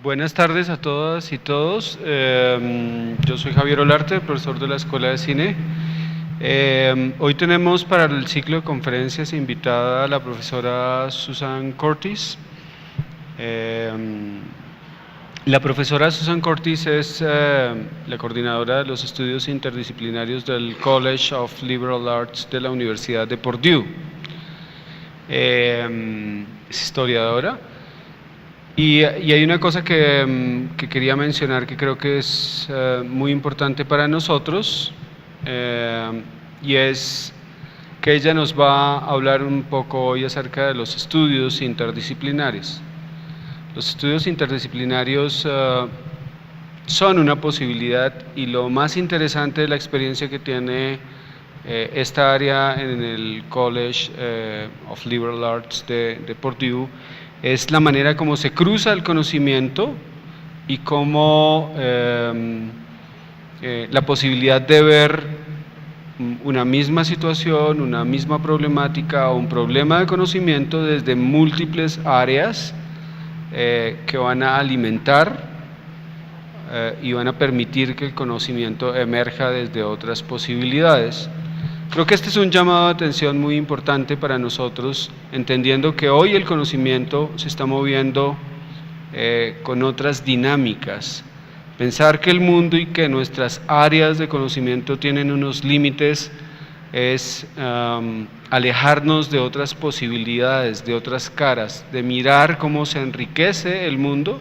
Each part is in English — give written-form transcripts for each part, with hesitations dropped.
Buenas tardes a todas y todos. Yo soy Javier Arte, profesor de la Escuela de Cine. Hoy tenemos para el ciclo de conferencias invitada a la profesora Susan Curtis. La profesora Susan Curtis es la coordinadora de los estudios interdisciplinarios del College of Liberal Arts de la Universidad de Purdue. Es historiadora. Y hay una cosa que quería mencionar que creo que es muy importante para nosotros, y es que ella nos va a hablar un poco hoy acerca de los estudios interdisciplinarios. Los estudios interdisciplinarios son una posibilidad, y lo más interesante de la experiencia que tiene esta área en el College of Liberal Arts de Purdue es la manera como se cruza el conocimiento y cómo la posibilidad de ver una misma situación, una misma problemática o un problema de conocimiento desde múltiples áreas que van a alimentar y van a permitir que el conocimiento emerja desde otras posibilidades. Creo que este es un llamado de atención muy importante para nosotros, entendiendo que hoy el conocimiento se está moviendo con otras dinámicas. Pensar que el mundo y que nuestras áreas de conocimiento tienen unos límites es alejarnos de otras posibilidades, de otras caras, de mirar cómo se enriquece el mundo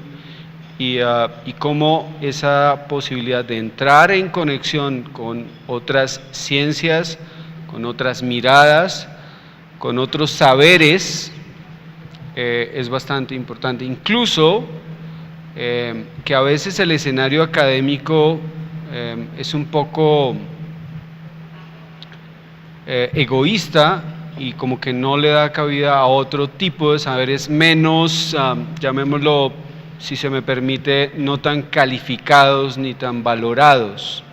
y cómo esa posibilidad de entrar en conexión con otras ciencias, con otras miradas, con otros saberes, es bastante importante. Incluso que a veces el escenario académico es un poco egoísta y como que no le da cabida a otro tipo de saberes menos, llamémoslo, si se me permite, no tan calificados ni tan valorados.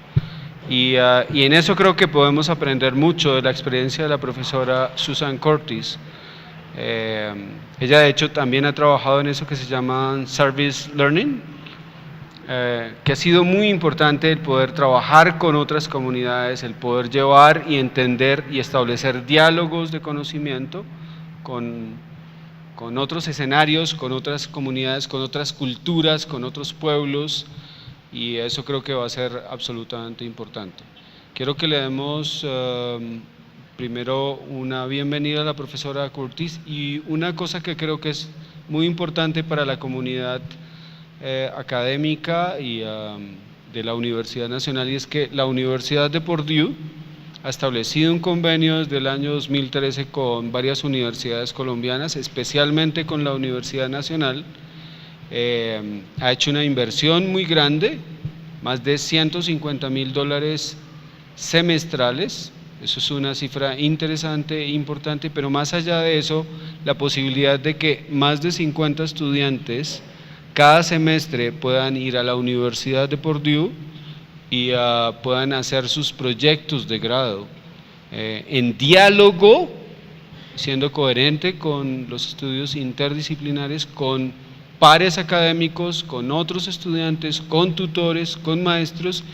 Y en eso creo que podemos aprender mucho de la experiencia de la profesora Susan Curtis. Ella de hecho también ha trabajado en eso que se llama Service Learning, que ha sido muy importante el poder trabajar con otras comunidades, el poder llevar y entender y establecer diálogos de conocimiento con otros escenarios, con otras comunidades, con otras culturas, con otros pueblos. Y eso creo que va a ser absolutamente importante. Quiero que le demos primero una bienvenida a la profesora Curtis, y una cosa que creo que es muy importante para la comunidad académica y de la Universidad Nacional, y es que la Universidad de Purdue ha establecido un convenio desde el año 2013 con varias universidades colombianas, especialmente con la Universidad Nacional. Ha hecho una inversión muy grande, más de $150,000 semestrales. Eso es una cifra interesante e importante, pero más allá de eso, la posibilidad de que más de 50 estudiantes cada semestre puedan ir a la Universidad de Purdue y puedan hacer sus proyectos de grado en diálogo, siendo coherente con los estudios interdisciplinarios, con pares académicos, con otros estudiantes, con tutores, con maestros,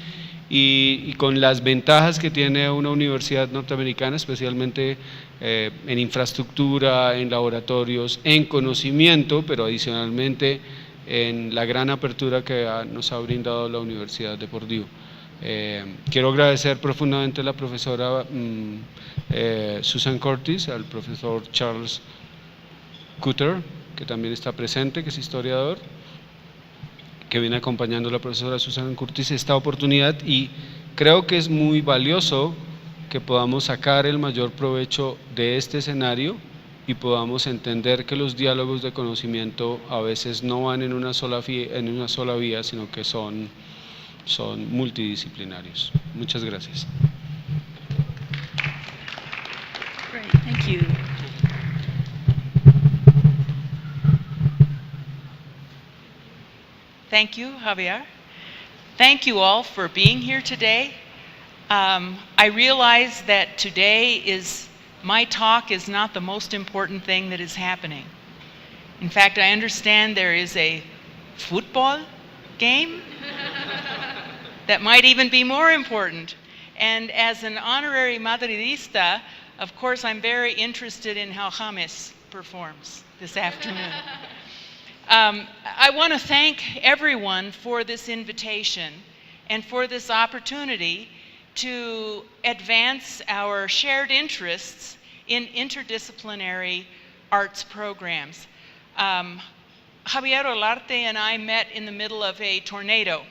y con las ventajas que tiene una universidad norteamericana, especialmente en infraestructura, en laboratorios, en conocimiento, pero adicionalmente en la gran apertura que nos ha brindado la Universidad de Purdue. Quiero agradecer profundamente a la profesora Susan Curtis, al profesor Charles Cutter, que también está presente, que es historiador, que viene acompañando a la profesora Susan Curtis esta oportunidad, y creo que es muy valioso que podamos sacar el mayor provecho de este escenario y podamos entender que los diálogos de conocimiento a veces no van en una sola vía, sino que son multidisciplinarios. Muchas gracias. Great, thank you. Thank you, Javier. Thank you all for being here today. I realize that today my talk is not the most important thing that is happening. In fact, I understand there is a football game? That might even be more important. And as an honorary madridista, of course, I'm very interested in how James performs this afternoon. I want to thank everyone for this invitation and for this opportunity to advance our shared interests in interdisciplinary arts programs. Javier Olarte and I met in the middle of a tornado.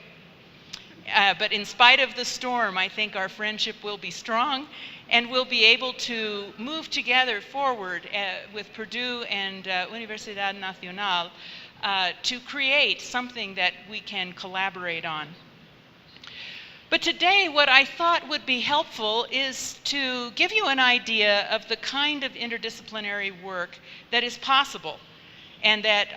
But in spite of the storm, I think our friendship will be strong and we'll be able to move together forward with Purdue and Universidad Nacional to create something that we can collaborate on. But today, what I thought would be helpful is to give you an idea of the kind of interdisciplinary work that is possible and that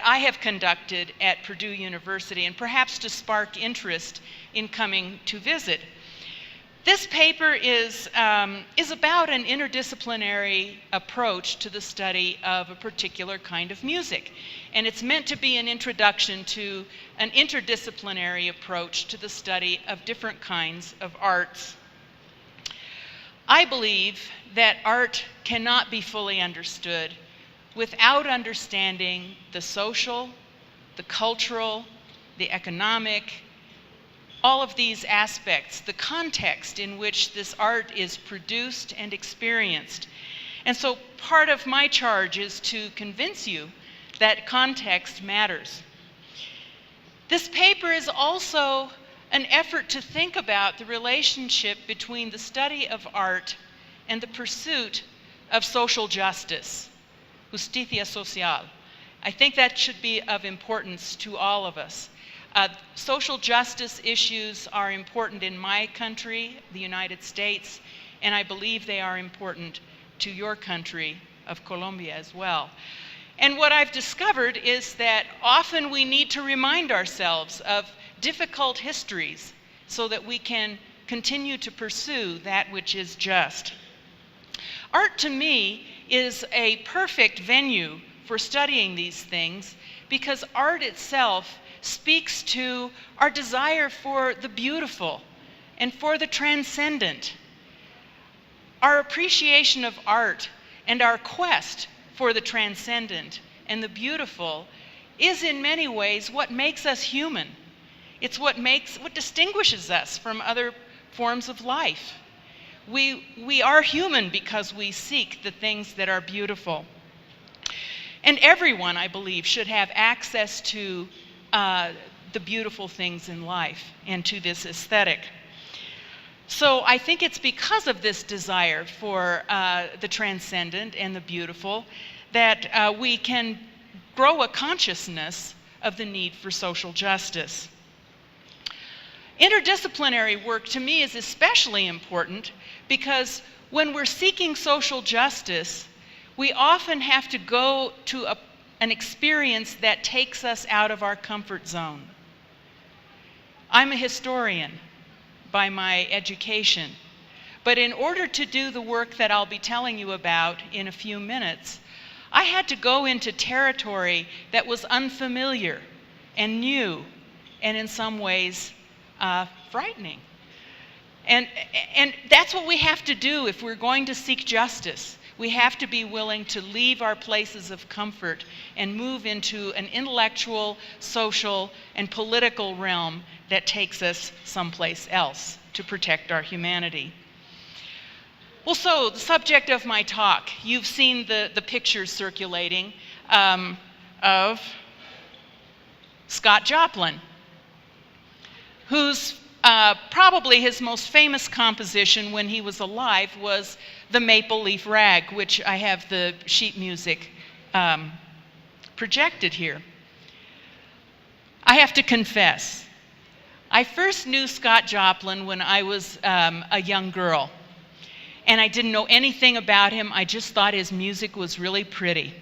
I have conducted at Purdue University, and perhaps to spark interest in coming to visit. This paper is about an interdisciplinary approach to the study of a particular kind of music. And it's meant to be an introduction to an interdisciplinary approach to the study of different kinds of arts. I believe that art cannot be fully understood without understanding the social, the cultural, the economic, all of these aspects, the context in which this art is produced and experienced. And so part of my charge is to convince you that context matters. This paper is also an effort to think about the relationship between the study of art and the pursuit of social justice, justicia social. I think that should be of importance to all of us. Social justice issues are important in my country, the United States, and I believe they are important to your country of Colombia as well. And what I've discovered is that often we need to remind ourselves of difficult histories so that we can continue to pursue that which is just. Art, to me, is a perfect venue for studying these things because art itself speaks to our desire for the beautiful and for the transcendent. Our appreciation of art and our quest for the transcendent and the beautiful is in many ways what makes us human. It's what distinguishes us from other forms of life. We are human because we seek the things that are beautiful. And everyone, I believe, should have access to the beautiful things in life and to this aesthetic. So I think it's because of this desire for the transcendent and the beautiful that we can grow a consciousness of the need for social justice. Interdisciplinary work to me is especially important because when we're seeking social justice, we often have to go to an experience that takes us out of our comfort zone. I'm a historian by my education, but in order to do the work that I'll be telling you about in a few minutes, I had to go into territory that was unfamiliar and new and in some ways frightening. And that's what we have to do if we're going to seek justice. We have to be willing to leave our places of comfort and move into an intellectual, social, and political realm that takes us someplace else to protect our humanity. Well, so the subject of my talk, you've seen the pictures circulating of Scott Joplin, whose probably his most famous composition when he was alive was the Maple Leaf Rag, which I have the sheet music projected here. I have to confess, I first knew Scott Joplin when I was a young girl, and I didn't know anything about him. I just thought his music was really pretty.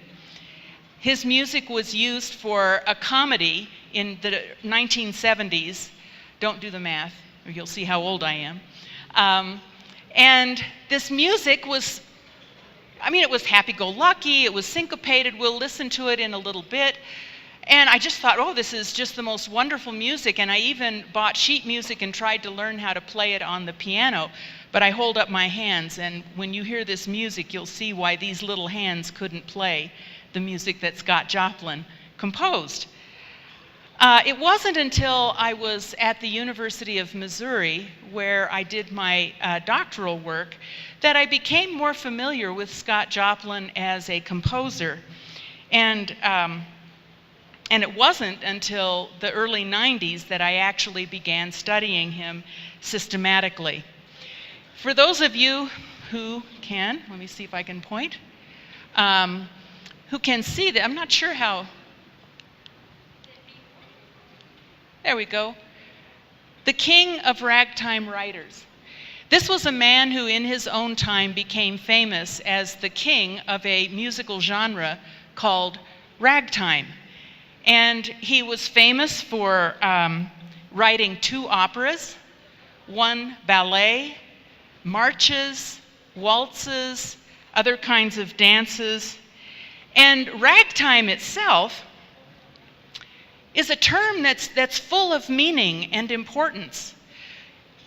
His music was used for a comedy in the 1970s. Don't do the math, or you'll see how old I am. And this music was, it was happy-go-lucky, it was syncopated. We'll listen to it in a little bit. And I just thought, oh, this is just the most wonderful music. And I even bought sheet music and tried to learn how to play it on the piano. But I hold up my hands, and when you hear this music, you'll see why these little hands couldn't play the music that Scott Joplin composed. It wasn't until I was at the University of Missouri, where I did my doctoral work, that I became more familiar with Scott Joplin as a composer. And it wasn't until the early 90s that I actually began studying him systematically. For those of you who can, let me see if I can point, who can see that, I'm not sure how, there we go. The king of ragtime writers. This was a man who in his own time became famous as the king of a musical genre called ragtime. And he was famous for writing 2 operas, 1 ballet, marches, waltzes, other kinds of dances. And ragtime itself is a term that's full of meaning and importance.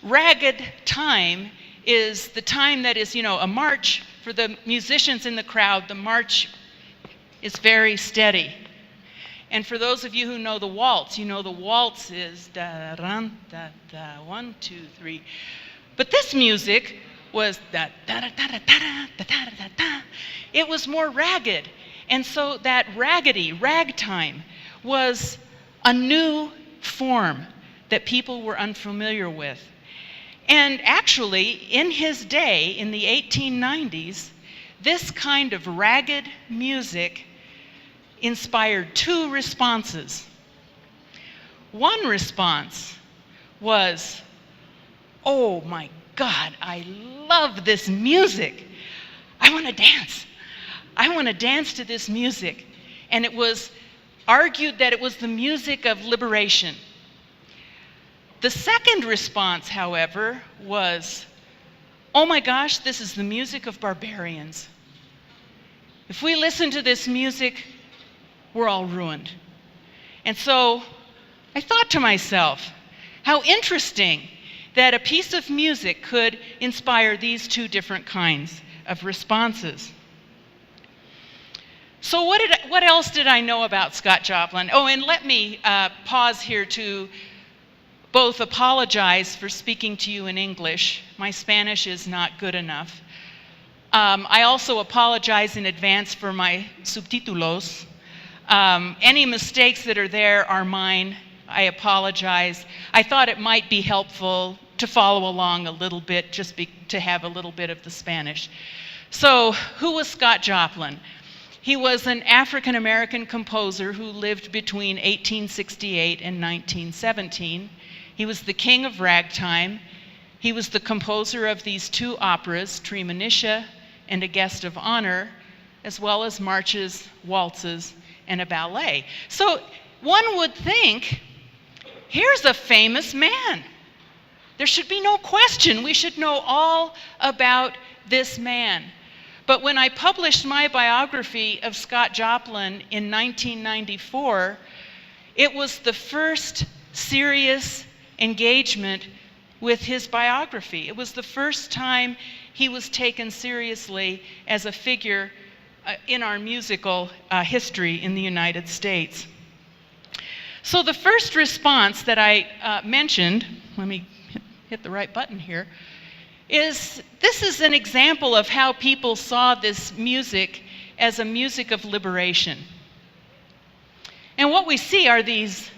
Ragged time is the time that is, a march. For the musicians in the crowd, the march is very steady. And for those of you who know the waltz, the waltz is da-run, da-da, 1, 2, 3. But this music was da-da-da-da-da-da-da-da-da. It was more ragged. And so that ragtime was a new form that people were unfamiliar with. And actually, in his day, in the 1890s, this kind of ragged music inspired 2 responses. One response was, oh my God, I love this music. I want to dance. I want to dance to this music. And it was argued that it was the music of liberation. The second response, however, was, oh my gosh, this is the music of barbarians. If we listen to this music, we're all ruined. And so I thought to myself, how interesting that a piece of music could inspire these 2 different kinds of responses. So what else did I know about Scott Joplin? Oh, and let me pause here to both apologize for speaking to you in English. My Spanish is not good enough. I also apologize in advance for my subtítulos. Any mistakes that are there are mine. I apologize. I thought it might be helpful to follow along a little bit, to have a little bit of the Spanish. So, who was Scott Joplin? He was an African-American composer who lived between 1868 and 1917. He was the king of ragtime. He was the composer of these 2 operas, Treemonisha and A Guest of Honor, as well as marches, waltzes, and a ballet. So one would think, here's a famous man. There should be no question. We should know all about this man. But when I published my biography of Scott Joplin in 1994, it was the first serious engagement with his biography. It was the first time he was taken seriously as a figure in our musical history in the United States. So the first response that I mentioned, let me hit the right button here, this is an example of how people saw this music as a music of liberation. And what we see are these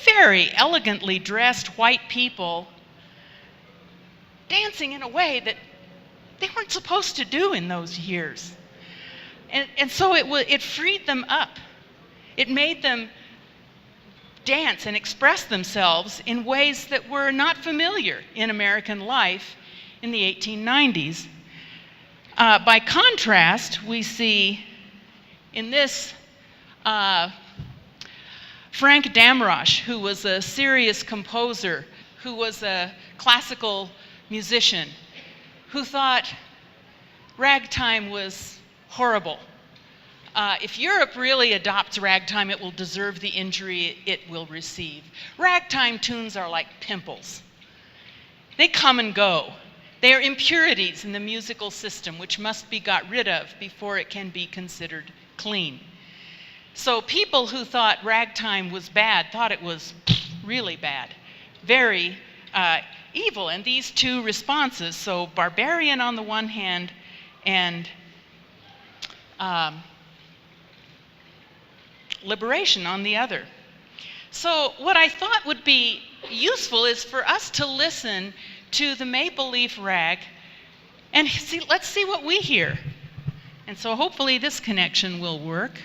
very elegantly dressed white people dancing in a way that they weren't supposed to do in those years. And so it freed them up. It made them dance and express themselves in ways that were not familiar in American life in the 1890s. By contrast, we see in this Frank Damrosch, who was a serious composer, who was a classical musician, who thought ragtime was horrible. If Europe really adopts ragtime, it will deserve the injury it will receive. Ragtime tunes are like pimples. They come and go. They are impurities in the musical system which must be got rid of before it can be considered clean. So people who thought ragtime was bad thought it was really bad, very evil. And these two responses, so barbarian on the one hand and liberation on the other. So what I thought would be useful is for us to listen to the Maple Leaf Rag and let's see what we hear. And so hopefully this connection will work.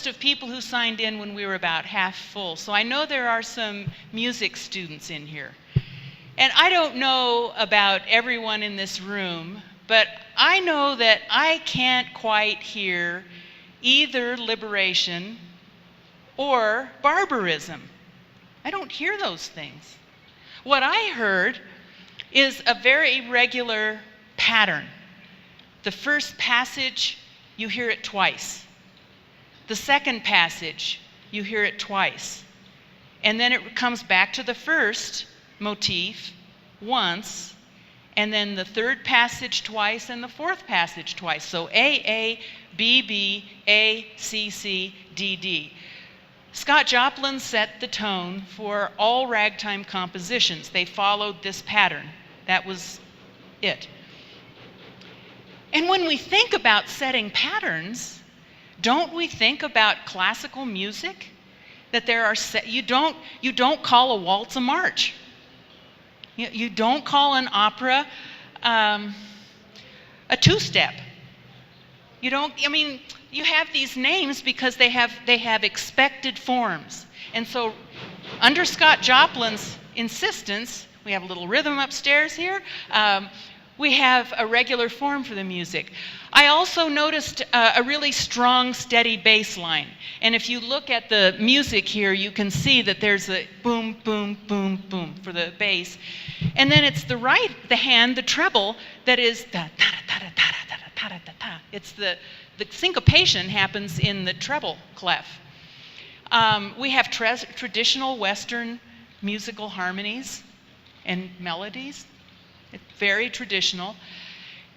Of people who signed in when we were about half full. So I know there are some music students in here. And I don't know about everyone in this room, but I know that I can't quite hear either liberation or barbarism. I don't hear those things. What I heard is a very regular pattern. The first passage, you hear it twice. The second passage, you hear it twice. And then it comes back to the first motif once, and then the third passage twice, and the fourth passage twice. So A, A, B, B, A, C, C, D, D. Scott Joplin set the tone for all ragtime compositions. They followed this pattern. That was it. And when we think about setting patterns, don't we think about classical music? That there are you don't call a waltz a march. You don't call an opera a two-step. You don't. I mean, you have these names because they have expected forms. And so, under Scott Joplin's insistence, we have a little rhythm upstairs here. We have a regular form for the music. I also noticed a really strong, steady bass line. And if you look at the music here, you can see that there's a boom, boom, boom, boom for the bass. And then it's the hand, the treble, that is da da da da da da da ta da da ta. It's the syncopation happens in the treble clef. We have traditional Western musical harmonies and melodies. It's very traditional.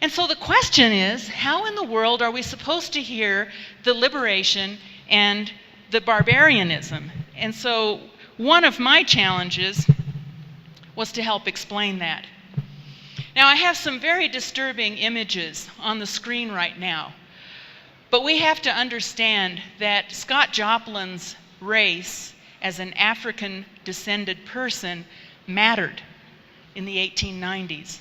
And so the question is, how in the world are we supposed to hear the liberation and the barbarianism? And so one of my challenges was to help explain that. Now, I have some very disturbing images on the screen right now, but we have to understand that Scott Joplin's race as an African-descended person mattered in the 1890s.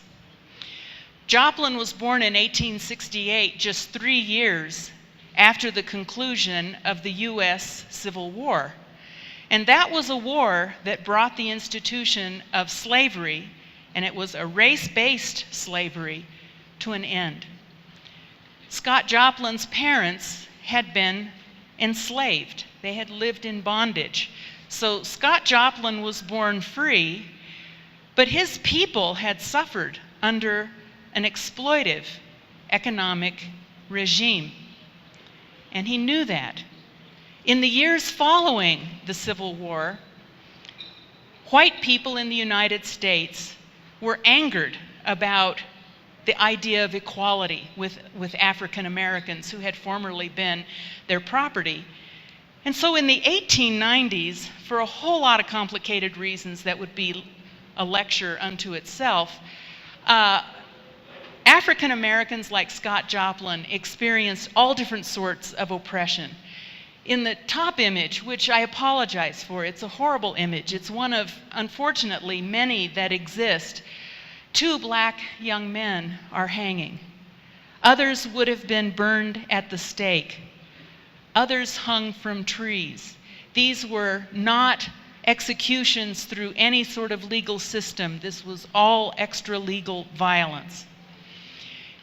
Joplin was born in 1868, just 3 years after the conclusion of the U.S. Civil War. And that was a war that brought the institution of slavery, and it was a race-based slavery, to an end. Scott Joplin's parents had been enslaved. They had lived in bondage. So Scott Joplin was born free, but his people had suffered under an exploitive economic regime. And he knew that. In the years following the Civil War, white people in the United States were angered about the idea of equality with African Americans who had formerly been their property. And so in the 1890s, for a whole lot of complicated reasons that would be a lecture unto itself, African Americans like Scott Joplin experienced all different sorts of oppression. In the top image, which I apologize for, it's a horrible image. It's one of, unfortunately, many that exist. 2 black young men are hanging. Others would have been burned at the stake. Others hung from trees. These were not executions through any sort of legal system. This was all extra-legal violence.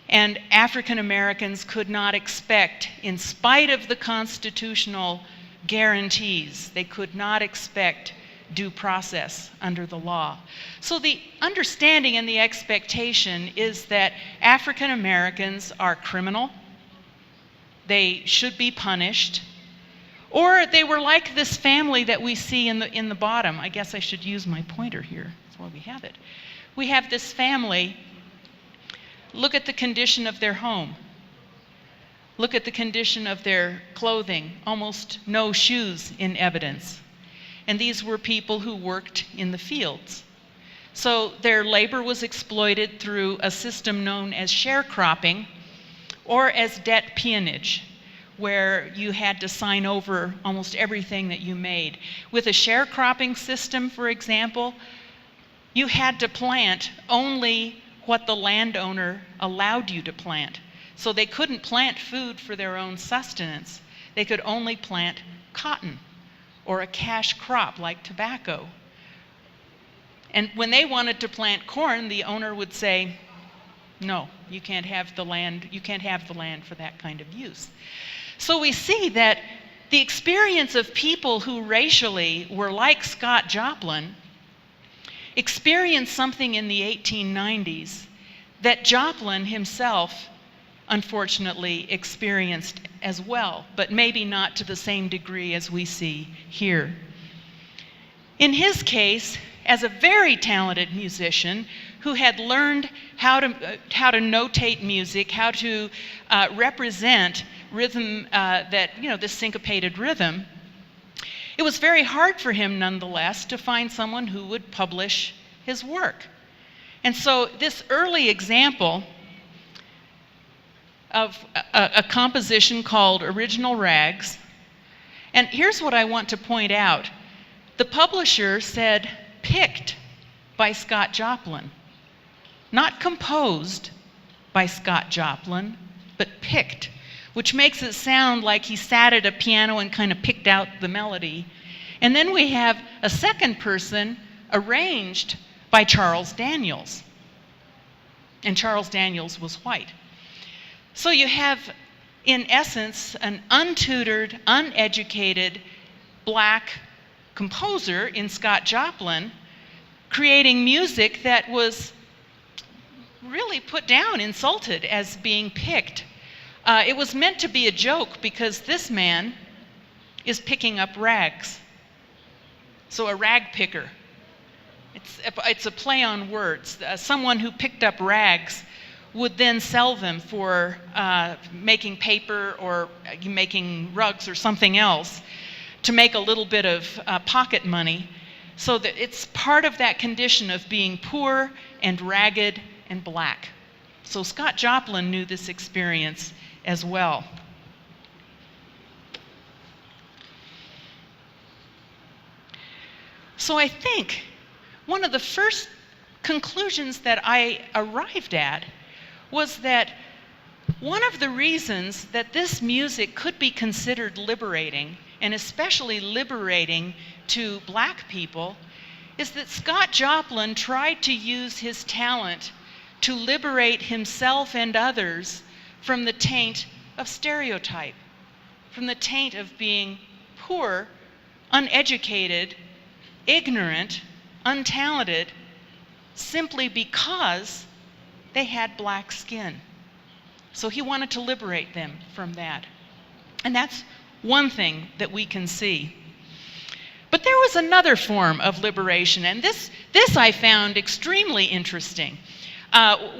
And African Americans could not expect, in spite of the constitutional guarantees, they could not expect due process under the law. So the understanding and the expectation is that African Americans are criminal, they should be punished, or they were like this family that we see in the bottom. I guess I should use my pointer here. That's why we have it. We have this family. Look at the condition of their home. Look at the condition of their clothing. Almost no shoes in evidence. And these were people who worked in the fields. So their labor was exploited through a system known as sharecropping or as debt peonage, where you had to sign over almost everything that you made. With a sharecropping system, for example, you had to plant only what the landowner allowed you to plant. So they couldn't plant food for their own sustenance. They could only plant cotton or a cash crop like tobacco. And when they wanted to plant corn, the owner would say, no, you can't have the land for that kind of use. So we see that the experience of people who racially were like Scott Joplin experienced something in the 1890s that Joplin himself, unfortunately, experienced as well, but maybe not to the same degree as we see here. In his case, as a very talented musician who had learned how to notate music, how to represent rhythm, this syncopated rhythm, it was very hard for him, nonetheless, to find someone who would publish his work. And so this early example of a composition called Original Rags, and here's what I want to point out. The publisher said, picked by Scott Joplin, not composed by Scott Joplin, but picked, which makes it sound like he sat at a piano and kind of picked out the melody. And then we have a second person arranged by Charles Daniels. And Charles Daniels was white. So you have, in essence, an untutored, uneducated black composer in Scott Joplin creating music that was really put down, insulted as being picked. It was meant to be a joke because this man is picking up rags. So a rag picker. It's a play on words. Someone who picked up rags would then sell them for making paper or making rugs or something else to make a little bit of pocket money. So that it's part of that condition of being poor and ragged and black. So Scott Joplin knew this experience as well. So I think one of the first conclusions that I arrived at was that one of the reasons that this music could be considered liberating, and especially liberating to black people, is that Scott Joplin tried to use his talent to liberate himself and others from the taint of stereotype, from the taint of being poor, uneducated, ignorant, untalented, simply because they had black skin. So he wanted to liberate them from that. And that's one thing that we can see. But there was another form of liberation, and this I found extremely interesting.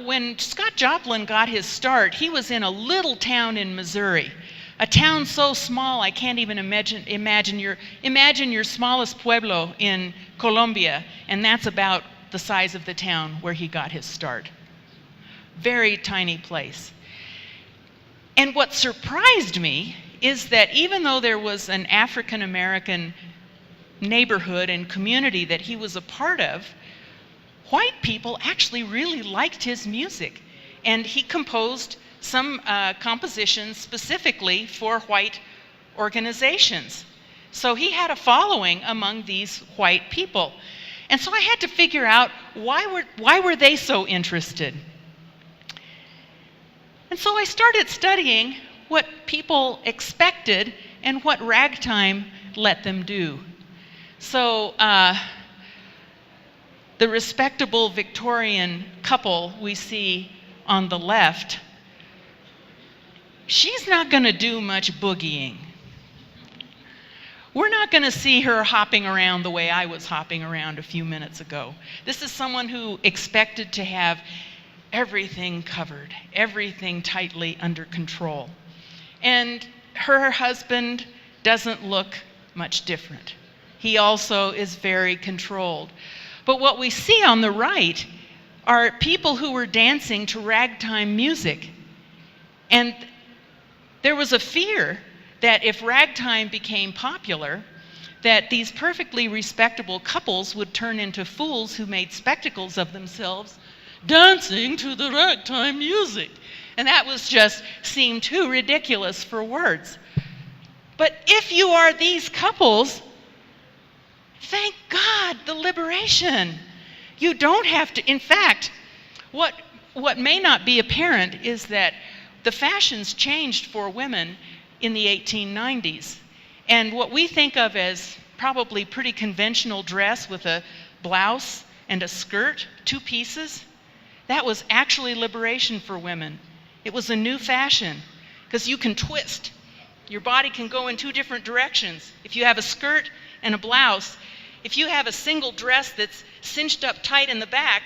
When Scott Joplin got his start, he was in a little town in Missouri, a town so small I can't even imagine your smallest pueblo in Colombia, and that's about the size of the town where he got his start. Very tiny place. And what surprised me is that even though there was an African American neighborhood and community that he was a part of, white people actually really liked his music. And he composed some compositions specifically for white organizations. So he had a following among these white people. And so I had to figure out why were they so interested? And so I started studying what people expected and what ragtime let them do. So the respectable Victorian couple we see on the left, she's not going to do much boogieing. We're not going to see her hopping around the way I was hopping around a few minutes ago. This is someone who expected to have everything covered, everything tightly under control. And her husband doesn't look much different. He also is very controlled. But what we see on the right are people who were dancing to ragtime music. And there was a fear that if ragtime became popular, that these perfectly respectable couples would turn into fools who made spectacles of themselves dancing to the ragtime music. And that was just seemed too ridiculous for words. But if you are these couples, thank God, the liberation. You don't have to, in fact, what may not be apparent is that the fashions changed for women in the 1890s. And what we think of as probably pretty conventional dress with a blouse and a skirt, 2 pieces, that was actually liberation for women. It was a new fashion because you can twist. Your body can go in 2 different directions. If you have a skirt and a blouse, if you have a single dress that's cinched up tight in the back,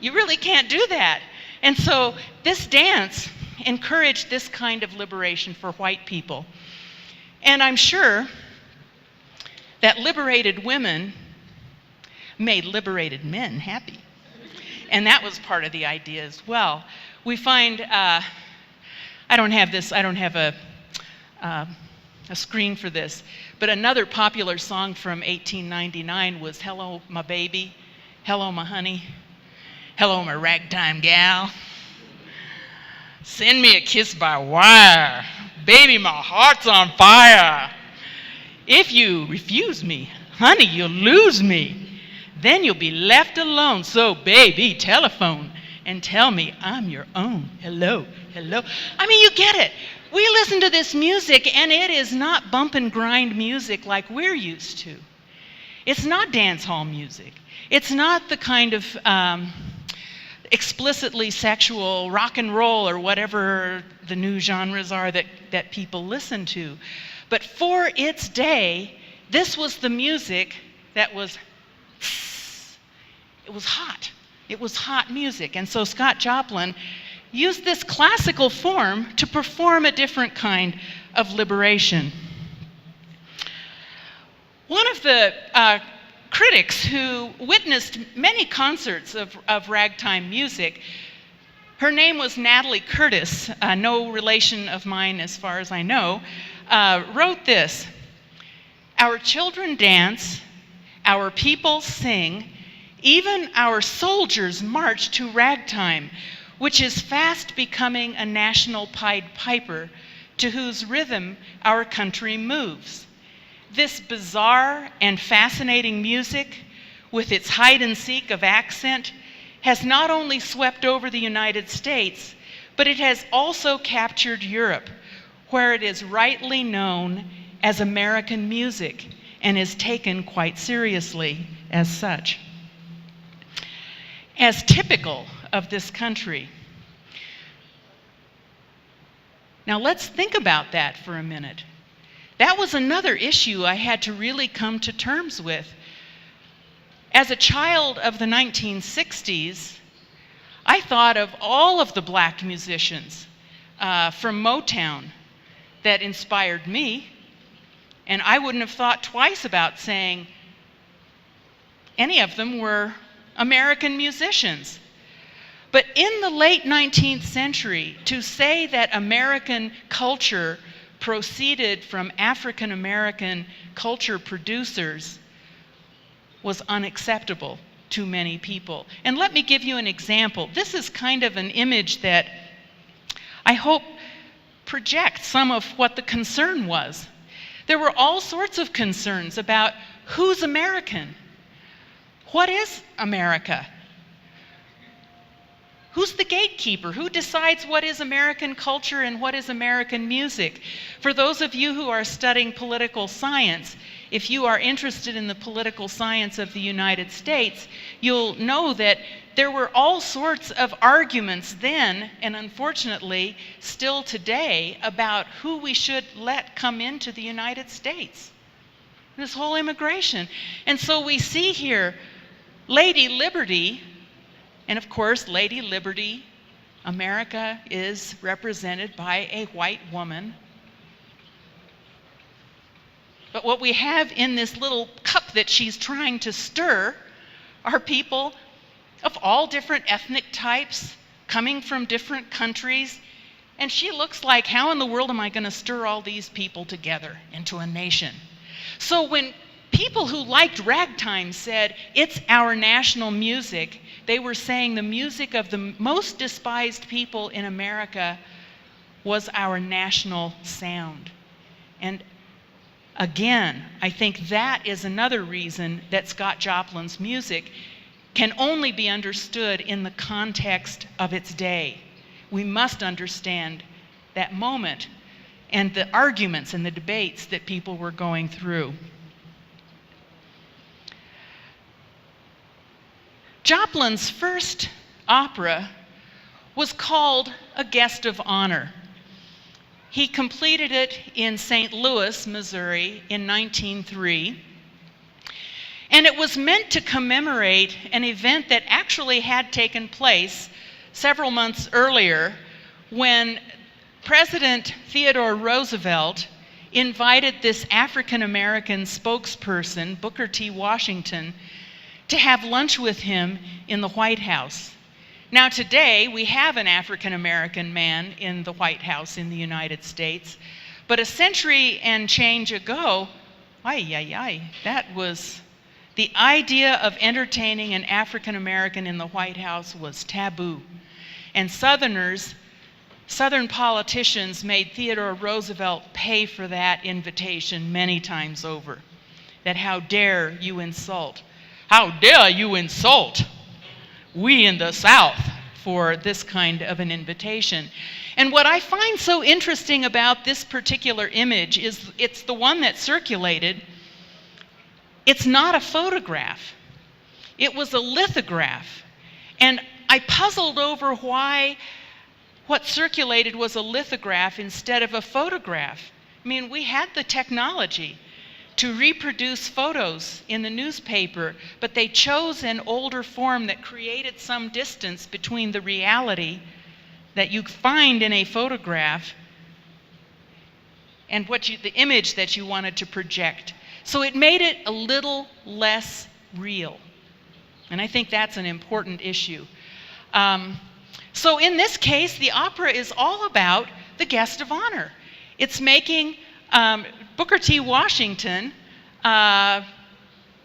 you really can't do that. And so this dance encouraged this kind of liberation for white people. And I'm sure that liberated women made liberated men happy. And that was part of the idea as well. We find, I don't have a screen for this, but another popular song from 1899 was Hello, My Baby, Hello, My Honey, Hello, My Ragtime Gal, Send Me a Kiss by Wire, Baby, My Heart's on Fire. If you refuse me, honey, you'll lose me. Then you'll be left alone. So, baby, telephone and tell me I'm your own. Hello, hello. I mean, you get it. We listen to this music, and it is not bump and grind music like we're used to. It's not dance hall music. It's not the kind of explicitly sexual rock and roll or whatever the new genres are that people listen to. But for its day, this was the music that was, it was hot. It was hot music. And so Scott Joplin used this classical form to perform a different kind of liberation. One of the critics who witnessed many concerts of ragtime music, her name was Natalie Curtis, no relation of mine as far as I know, wrote this: "Our children dance, our people sing, even our soldiers march to ragtime, which is fast becoming a national Pied Piper, to whose rhythm our country moves. This bizarre and fascinating music, with its hide and seek of accent, has not only swept over the United States, but it has also captured Europe, where it is rightly known as American music and is taken quite seriously as such." As typical of this country. Now let's think about that for a minute. That was another issue I had to really come to terms with. As a child of the 1960s, I thought of all of the black musicians from Motown that inspired me, and I wouldn't have thought twice about saying any of them were American musicians. But in the late 19th century, to say that American culture proceeded from African American culture producers was unacceptable to many people. And let me give you an example. This is kind of an image that I hope projects some of what the concern was. There were all sorts of concerns about who's American. What is America? Who's the gatekeeper? Who decides what is American culture and what is American music? For those of you who are studying political science, if you are interested in the political science of the United States, you'll know that there were all sorts of arguments then, and unfortunately still today, about who we should let come into the United States. This whole immigration. And so we see here Lady Liberty. And of course, Lady Liberty, America is represented by a white woman. But what we have in this little cup that she's trying to stir are people of all different ethnic types, coming from different countries. And she looks like, how in the world am I going to stir all these people together into a nation? So when people who liked ragtime said, it's our national music, they were saying the music of the most despised people in America was our national sound. And again, I think that is another reason that Scott Joplin's music can only be understood in the context of its day. We must understand that moment and the arguments and the debates that people were going through. Joplin's first opera was called A Guest of Honor. He completed it in St. Louis, Missouri in 1903. And it was meant to commemorate an event that actually had taken place several months earlier when President Theodore Roosevelt invited this African American spokesperson, Booker T. Washington, to have lunch with him in the White House. Now today, we have an African American man in the White House in the United States, but a century and change ago, that was, the idea of entertaining an African American in the White House was taboo. And Southern politicians made Theodore Roosevelt pay for that invitation many times over. That how dare you insult? How dare you insult we in the South for this kind of an invitation? And what I find so interesting about this particular image is it's the one that circulated. It's not a photograph. It was a lithograph. And I puzzled over why what circulated was a lithograph instead of a photograph. I mean, we had the technology to reproduce photos in the newspaper, but they chose an older form that created some distance between the reality that you find in a photograph and the image that you wanted to project. So it made it a little less real. And I think that's an important issue. So in this case, the opera is all about the guest of honor. It's making Booker T. Washington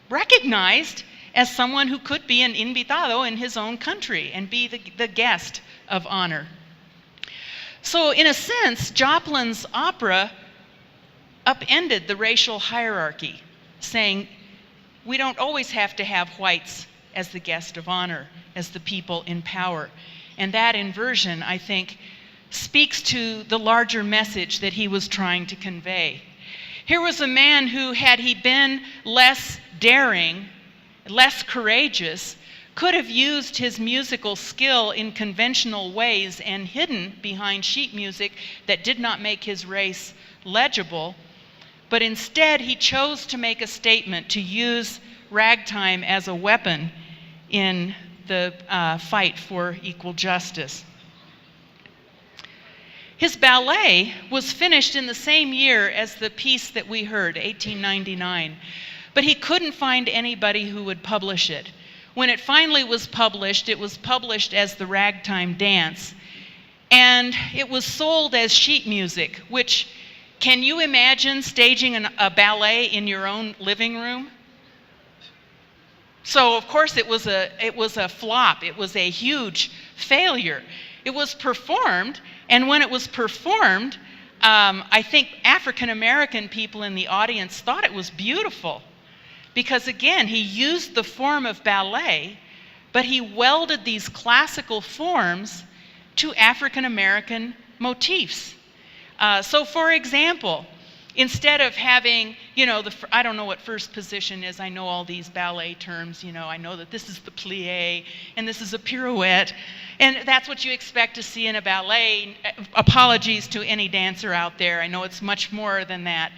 recognized as someone who could be an invitado in his own country and be the guest of honor. So in a sense, Joplin's opera upended the racial hierarchy, saying we don't always have to have whites as the guest of honor, as the people in power. And that inversion, I think, speaks to the larger message that he was trying to convey. Here was a man who, had he been less daring, less courageous, could have used his musical skill in conventional ways and hidden behind sheet music that did not make his race legible. But instead, he chose to make a statement, to use ragtime as a weapon in the fight for equal justice. His ballet was finished in the same year as the piece that we heard, 1899, but he couldn't find anybody who would publish it. When it finally was published as the Ragtime Dance, and it was sold as sheet music, which, can you imagine staging a ballet in your own living room? So of course it was a flop. It was a huge failure. It was performed, and when it was performed, I think African American people in the audience thought it was beautiful, because again, he used the form of ballet, but he welded these classical forms to African American motifs. So for example, instead of having, I don't know what first position is, I know all these ballet terms, I know that this is the plie and this is a pirouette, and that's what you expect to see in a ballet. Apologies to any dancer out there, I know it's much more than that.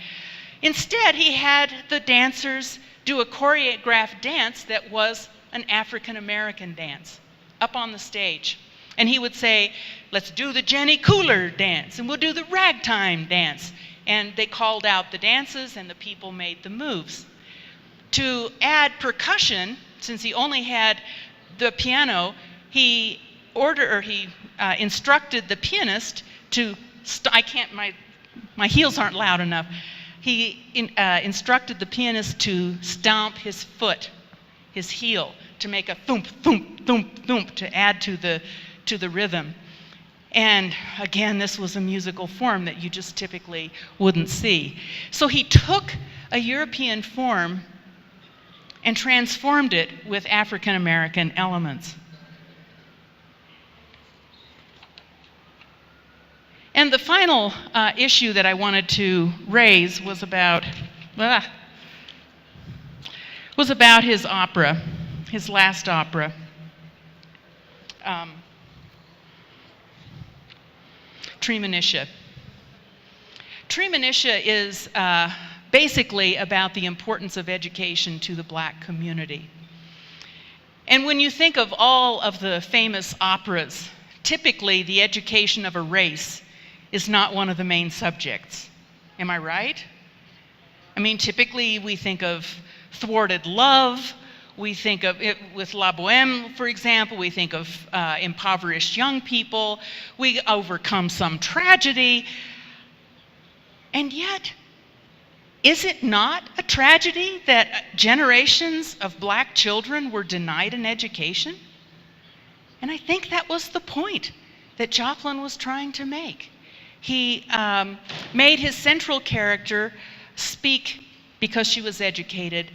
Instead, he had the dancers do a choreographed dance that was an African American dance up on the stage. And he would say, let's do the Jenny Cooler dance, and we'll do the ragtime dance. And they called out the dances, and the people made the moves. To add percussion, since he only had the piano, he instructed the pianist to, my heels aren't loud enough. He instructed the pianist to stomp his foot, his heel, to make a thump, thump, thump, thump, to add to the rhythm. And again, this was a musical form that you just typically wouldn't see. So he took a European form and transformed it with African American elements. And the final issue that I wanted to raise was about his opera, his last opera. Treemonisha. Treemonisha is basically about the importance of education to the black community. And when you think of all of the famous operas, typically the education of a race is not one of the main subjects. Am I right? I mean, typically we think of thwarted love. We think of it with La Boheme, for example. We think of impoverished young people. We overcome some tragedy. And yet, is it not a tragedy that generations of black children were denied an education? And I think that was the point that Joplin was trying to make. He made his central character speak because she was educated,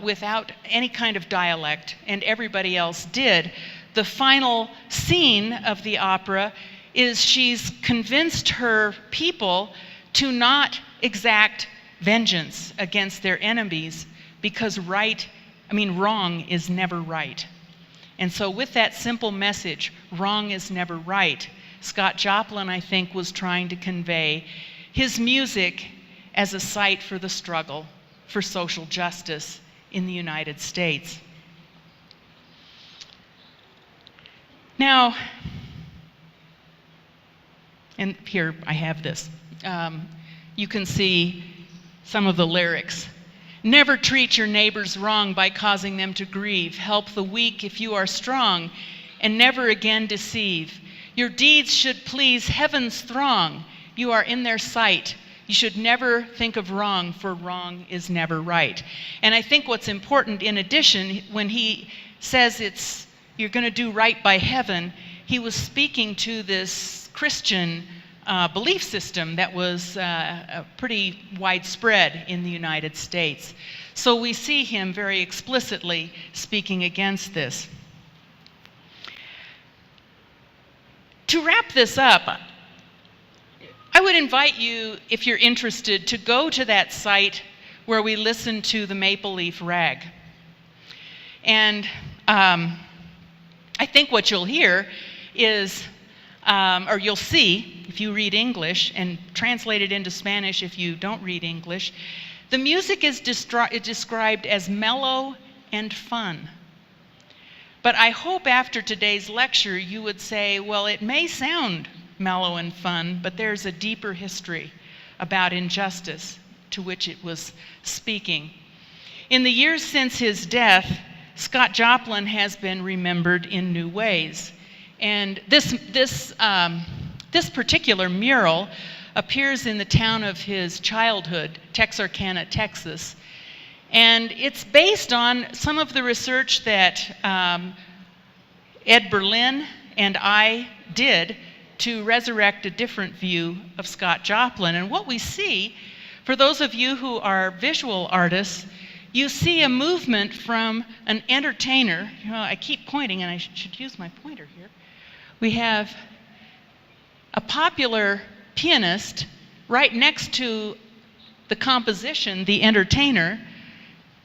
without any kind of dialect, and everybody else did. The final scene of the opera is she's convinced her people to not exact vengeance against their enemies, because wrong is never right. And so with that simple message, wrong is never right, Scott Joplin, I think, was trying to convey his music as a site for the struggle for social justice in the United States. Now, and here I have this. You can see some of the lyrics. Never treat your neighbors wrong by causing them to grieve. Help the weak if you are strong, and never again deceive. Your deeds should please heaven's throng. You are in their sight. You should never think of wrong, for wrong is never right. And I think what's important, in addition, when he says you're going to do right by heaven, he was speaking to this Christian belief system that was pretty widespread in the United States. So we see him very explicitly speaking against this. To wrap this up, I would invite you, if you're interested, to go to that site where we listen to the Maple Leaf Rag. And I think what you'll hear is, or you'll see, if you read English, and translate it into Spanish if you don't read English, the music is described as mellow and fun. But I hope after today's lecture you would say, well, it may sound mellow and fun, but there's a deeper history about injustice to which it was speaking. In the years since his death, Scott Joplin has been remembered in new ways. And this particular mural appears in the town of his childhood, Texarkana, Texas. And it's based on some of the research that Ed Berlin and I did to resurrect a different view of Scott Joplin. And what we see, for those of you who are visual artists, you see a movement from an entertainer. You know, I keep pointing, and I should use my pointer here. We have a popular pianist right next to the composition, the entertainer.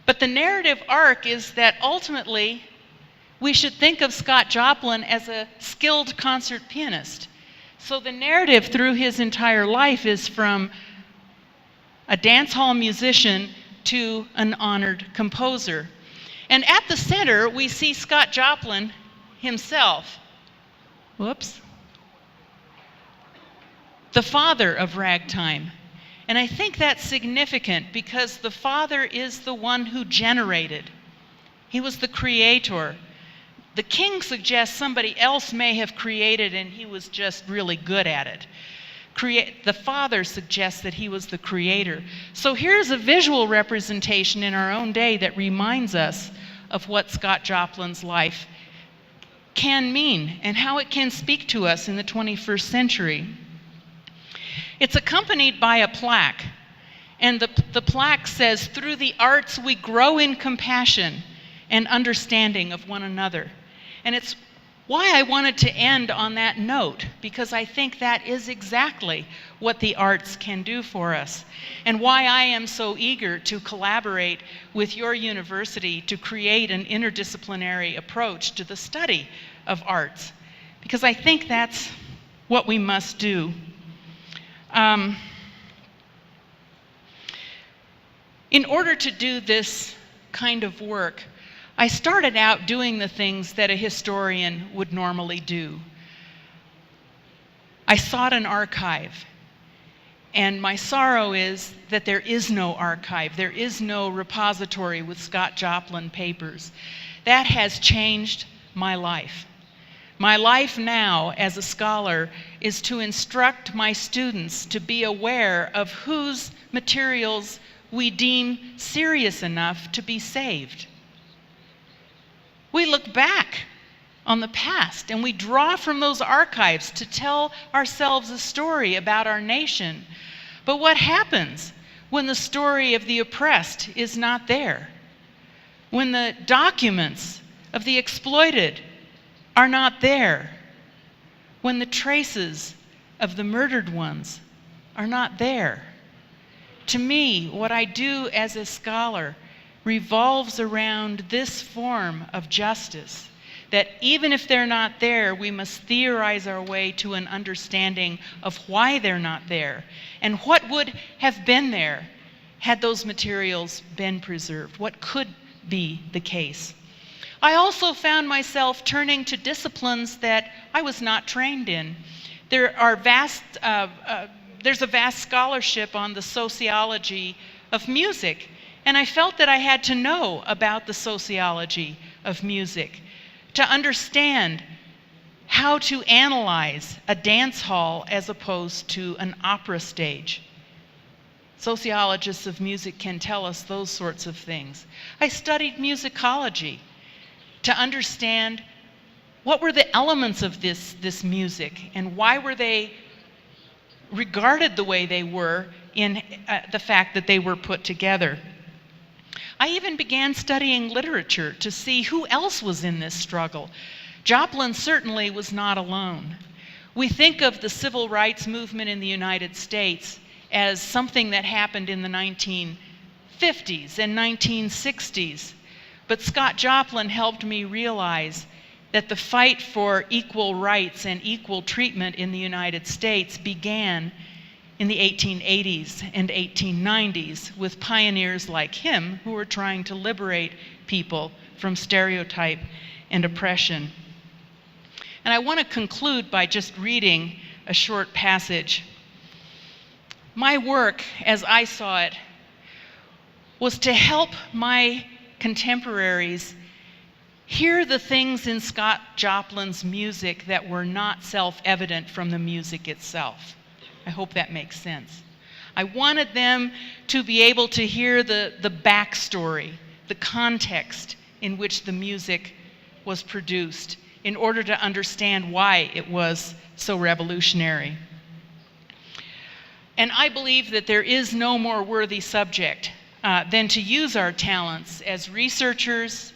But the narrative arc is that ultimately we should think of Scott Joplin as a skilled concert pianist. So the narrative through his entire life is from a dance hall musician to an honored composer. And at the center, we see Scott Joplin himself. Whoops. The father of ragtime. And I think that's significant because the father is the one who generated. He was the creator. The king suggests somebody else may have created and he was just really good at it. The father suggests that he was the creator. So here's a visual representation in our own day that reminds us of what Scott Joplin's life can mean and how it can speak to us in the 21st century. It's accompanied by a plaque, and the plaque says, "Through the arts we grow in compassion and understanding of one another." And it's why I wanted to end on that note, because I think that is exactly what the arts can do for us, and why I am so eager to collaborate with your university to create an interdisciplinary approach to the study of arts, because I think that's what we must do. In order to do this kind of work, I started out doing the things that a historian would normally do. I sought an archive, and my sorrow is that there is no archive. There is no repository with Scott Joplin papers. That has changed my life. My life now as a scholar is to instruct my students to be aware of whose materials we deem serious enough to be saved. We look back on the past and we draw from those archives to tell ourselves a story about our nation. But what happens when the story of the oppressed is not there? When the documents of the exploited are not there? When the traces of the murdered ones are not there? To me, what I do as a scholar revolves around this form of justice, that even if they're not there, we must theorize our way to an understanding of why they're not there and what would have been there had those materials been preserved. What could be the case? I also found myself turning to disciplines that I was not trained in. There's a vast scholarship on the sociology of music, and I felt that I had to know about the sociology of music to understand how to analyze a dance hall as opposed to an opera stage. Sociologists of music can tell us those sorts of things. I studied musicology to understand what were the elements of this music and why were they regarded the way they were in the fact that they were put together. I even began studying literature to see who else was in this struggle. Joplin certainly was not alone. We think of the civil rights movement in the United States as something that happened in the 1950s and 1960s. But Scott Joplin helped me realize that the fight for equal rights and equal treatment in the United States began in the 1880s and 1890s with pioneers like him who were trying to liberate people from stereotype and oppression. And I want to conclude by just reading a short passage. My work, as I saw it, was to help my contemporaries hear the things in Scott Joplin's music that were not self-evident from the music itself. I hope that makes sense. I wanted them to be able to hear the backstory, the context in which the music was produced in order to understand why it was so revolutionary. And I believe that there is no more worthy subject than to use our talents as researchers,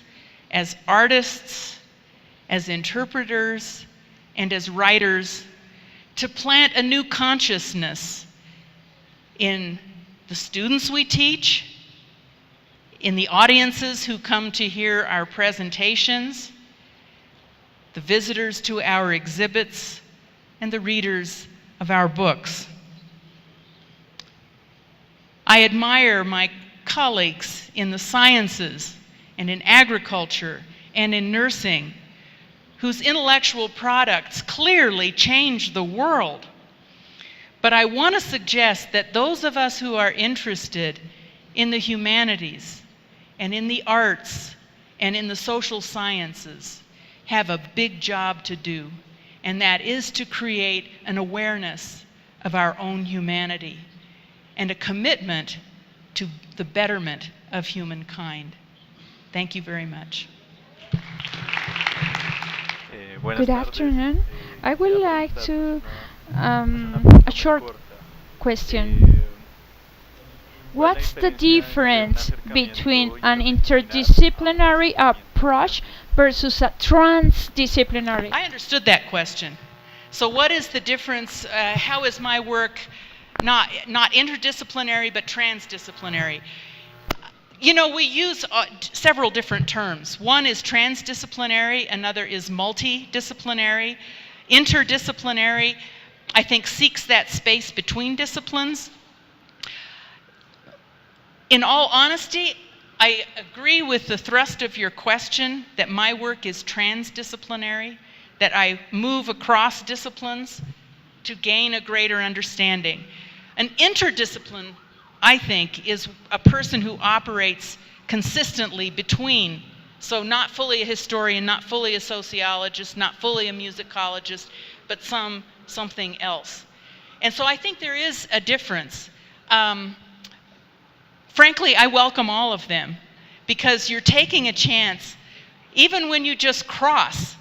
as artists, as interpreters, and as writers to plant a new consciousness in the students we teach, in the audiences who come to hear our presentations, the visitors to our exhibits, and the readers of our books. I admire my colleagues in the sciences and in agriculture and in nursing whose intellectual products clearly change the world. But I want to suggest that those of us who are interested in the humanities and in the arts and in the social sciences have a big job to do, and that is to create an awareness of our own humanity and a commitment to the betterment of humankind. Thank you very much. Good afternoon. I would like to a short question. What's the difference between an interdisciplinary approach versus a transdisciplinary? I understood that question. So what is the difference? How is my work not interdisciplinary but transdisciplinary? You know, we use several different terms. One is transdisciplinary, another is multidisciplinary. Interdisciplinary, I think, seeks that space between disciplines. In all honesty, I agree with the thrust of your question that my work is transdisciplinary, that I move across disciplines to gain a greater understanding. An interdiscipline, I think, is a person who operates consistently between, so not fully a historian, not fully a sociologist, not fully a musicologist, but something else. And so I think there is a difference. Frankly, I welcome all of them because you're taking a chance, even when you just cross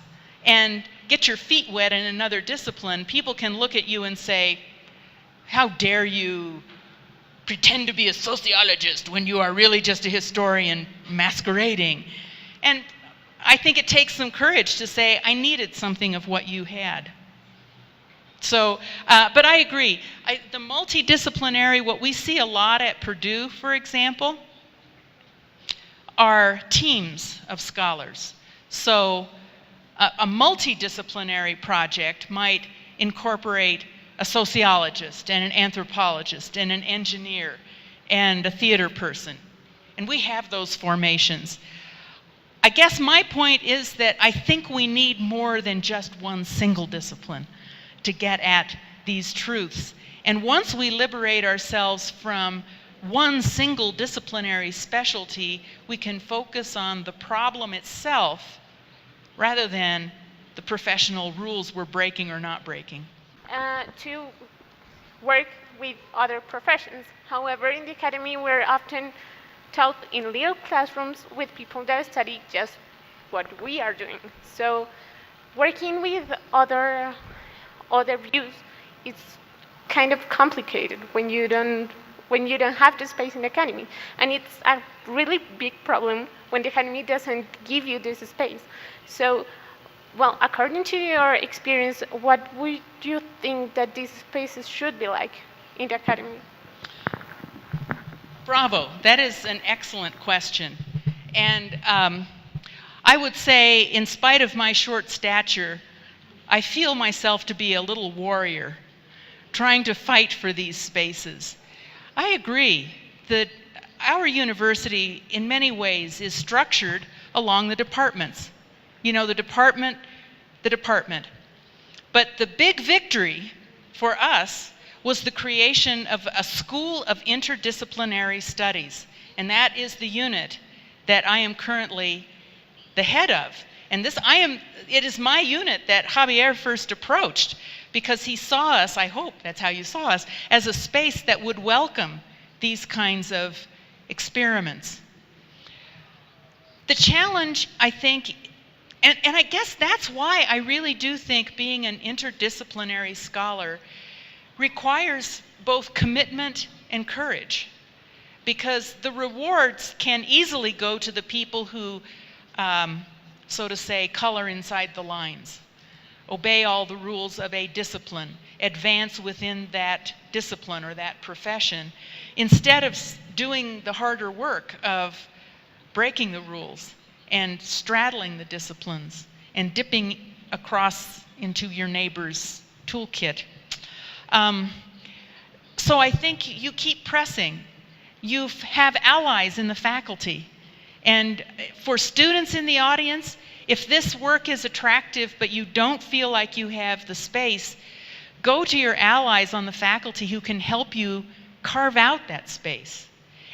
and get your feet wet in another discipline, people can look at you and say, how dare you pretend to be a sociologist when you are really just a historian masquerading. And I think it takes some courage to say, I needed something of what you had. So, but I agree. The multidisciplinary, what we see a lot at Purdue, for example, are teams of scholars. So A multidisciplinary project might incorporate a sociologist and an anthropologist and an engineer and a theater person. And we have those formations. I guess my point is that I think we need more than just one single discipline to get at these truths. And once we liberate ourselves from one single disciplinary specialty, we can focus on the problem itself rather than the professional rules we're breaking or not breaking. To work with other professions. However, in the academy, we're often taught in little classrooms with people that study just what we are doing. So working with other views is kind of complicated when you don't have the space in the academy. And it's a really big problem when the academy doesn't give you this space. So, well, according to your experience, what would you think that these spaces should be like in the academy? Bravo, that is an excellent question. And I would say, in spite of my short stature, I feel myself to be a little warrior, trying to fight for these spaces. I agree that our university, in many ways, is structured along the departments. You know, the department. But the big victory for us was the creation of a School of Interdisciplinary Studies. And that is the unit that I am currently the head of. And it is my unit that Javier first approached, because he saw us, I hope that's how you saw us, as a space that would welcome these kinds of experiments. The challenge, I think, and I guess that's why I really do think being an interdisciplinary scholar requires both commitment and courage, because the rewards can easily go to the people who, so to say, color inside the lines, obey all the rules of a discipline, advance within that discipline or that profession, instead of doing the harder work of breaking the rules and straddling the disciplines and dipping across into your neighbor's toolkit. So I think you keep pressing. You have allies in the faculty. And for students in the audience, if this work is attractive but you don't feel like you have the space, go to your allies on the faculty who can help you carve out that space.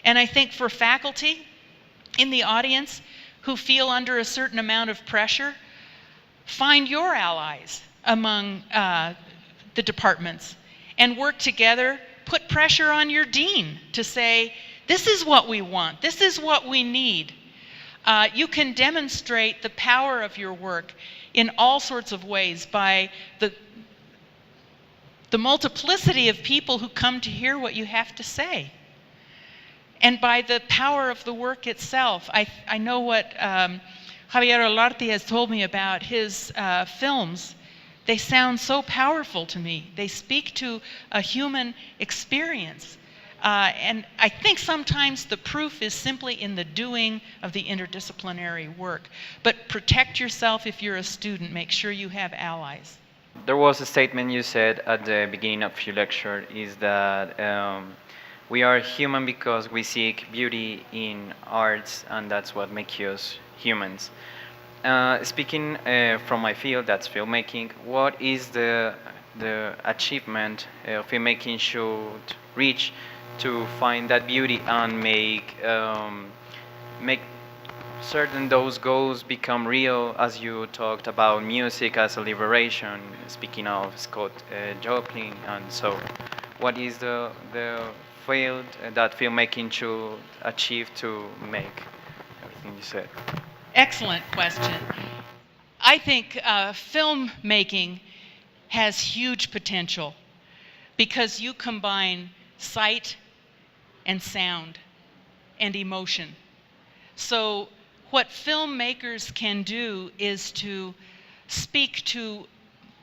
And I think for faculty in the audience who feel under a certain amount of pressure, find your allies among the departments and work together. Put pressure on your dean to say, this is what we want, this is what we need. You can demonstrate the power of your work in all sorts of ways by the multiplicity of people who come to hear what you have to say, and by the power of the work itself. I know what Javier Olarte has told me about his films. They sound so powerful to me. They speak to a human experience. And I think sometimes the proof is simply in the doing of the interdisciplinary work. But protect yourself if you're a student. Make sure you have allies. There was a statement you said at the beginning of your lecture, is that we are human because we seek beauty in arts, and that's what makes us humans. Speaking from my field, that's filmmaking, what is the achievement filmmaking should reach to find that beauty and make certain those goals become real, as you talked about music as a liberation, speaking of Scott Joplin, and so what is the field that filmmaking should achieve to make everything you said? Excellent question. I think filmmaking has huge potential because you combine sight and sound and emotion. So what filmmakers can do is to speak to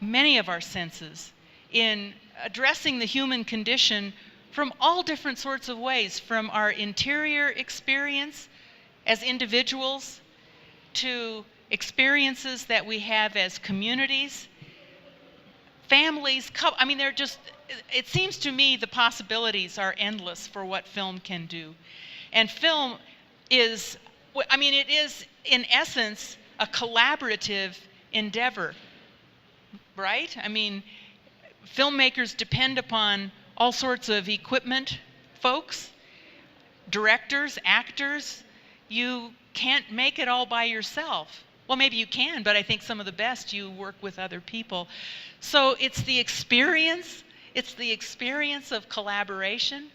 many of our senses in addressing the human condition from all different sorts of ways, from our interior experience as individuals to experiences that we have as communities, families, I mean, they're just, it seems to me the possibilities are endless for what film can do. And film is, I mean, it is in essence a collaborative endeavor, right? I mean, filmmakers depend upon all sorts of equipment folks, directors, actors. You can't make it all by yourself. Well, maybe you can, but I think some of the best you work with other people. So it's the experience of collaboration,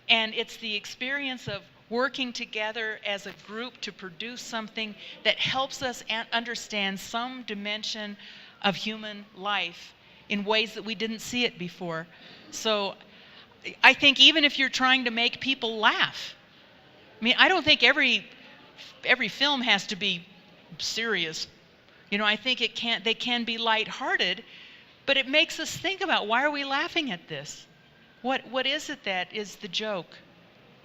and it's the experience of working together as a group to produce something that helps us understand some dimension of human life in ways that we didn't see it before. So I think even if you're trying to make people laugh, I mean, I don't think every film has to be serious. You know, I think they can be lighthearted, but it makes us think about, why are we laughing at this? What is it that is the joke?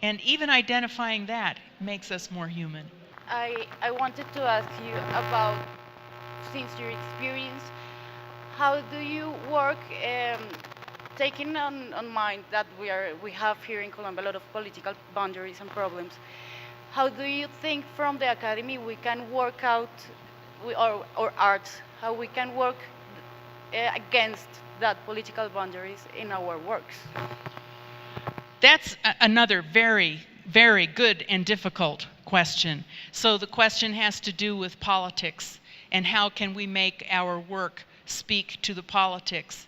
And even identifying that makes us more human. I wanted to ask you about, since your experience, how do you work, taking on mind that we have here in Colombia a lot of political boundaries and problems? How do you think from the academy we can work out, or arts, how we can work against that political boundaries in our works? That's another very, very good and difficult question. So the question has to do with politics, and how can we make our work speak to the politics.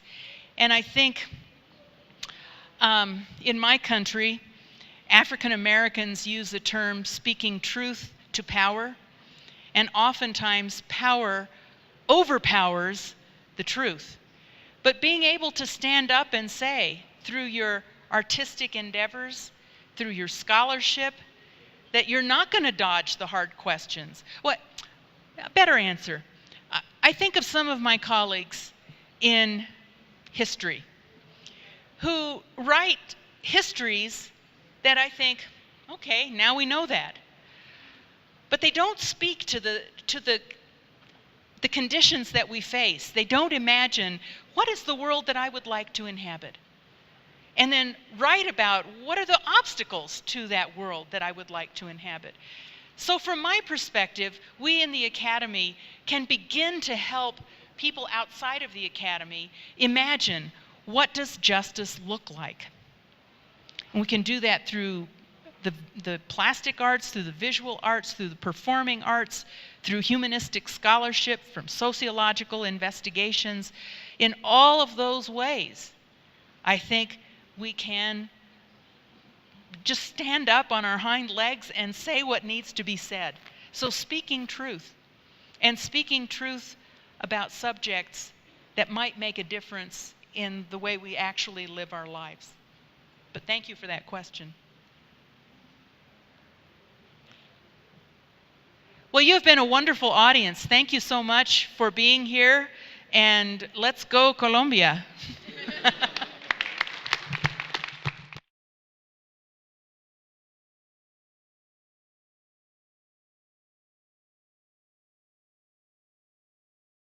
And I think in my country, African Americans use the term speaking truth to power, and oftentimes power overpowers the truth. But being able to stand up and say, through your artistic endeavors, through your scholarship, that you're not going to dodge the hard questions. What? A better answer. I think of some of my colleagues in history who write histories that I think, okay, now we know that. But they don't speak to the conditions that we face. They don't imagine, what is the world that I would like to inhabit? And then write about, what are the obstacles to that world that I would like to inhabit? So from my perspective, we in the academy can begin to help people outside of the academy imagine, what does justice look like? And we can do that through the plastic arts, through the visual arts, through the performing arts, through humanistic scholarship, from sociological investigations. In all of those ways, I think we can just stand up on our hind legs and say what needs to be said. So speaking truth, and speaking truth about subjects that might make a difference in the way we actually live our lives. But thank you for that question. Well, you have been a wonderful audience. Thank you so much for being here, and let's go Colombia.